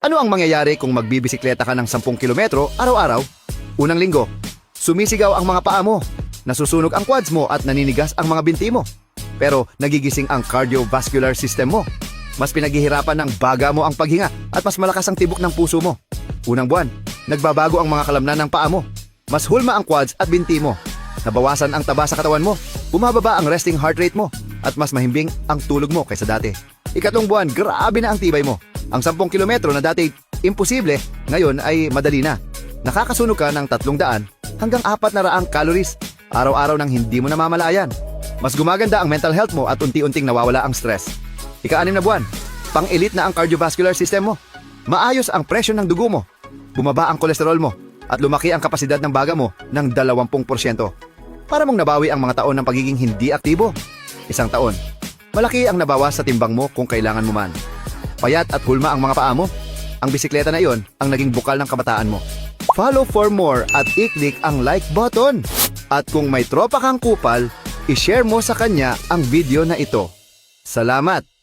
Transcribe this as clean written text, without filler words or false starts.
Ano ang mangyayari kung magbibisikleta ka ng 10 kilometro araw-araw? Unang linggo, sumisigaw ang mga paa mo, nasusunog ang quads mo at naninigas ang mga binti mo. Pero nagigising ang cardiovascular system mo. Mas pinaghihirapan ng baga mo ang paghinga at mas malakas ang tibok ng puso mo. Unang buwan, nagbabago ang mga kalamnan ng paa mo. Mas hulma ang quads at binti mo. Nabawasan ang taba sa katawan mo. Bumababa ang resting heart rate mo. At mas mahimbing ang tulog mo kaysa dati. Ikatlong buwan, grabe na ang tibay mo. Ang 10 kilometro na dati imposible, ngayon ay madali na. Nakakasunog ka ng 300 hanggang 400 calories. Araw-araw nang hindi mo namamalayan. Mas gumaganda ang mental health mo at unti-unting nawawala ang stress. Ika-6 na buwan, pang-elite na ang cardiovascular system mo. Maayos ang presyon ng dugo mo. Bumaba ang kolesterol mo at lumaki ang kapasidad ng baga mo ng 20%. Para mong nabawi ang mga taon ng pagiging hindi aktibo. 1 taon, malaki ang nabawas sa timbang mo kung kailangan mo man. Payat at hulma ang mga paa mo. Ang bisikleta na iyon ang naging bukal ng kabataan mo. Follow for more at i-click ang like button. At kung may tropa kang kupal, i-share mo sa kanya ang video na ito. Salamat!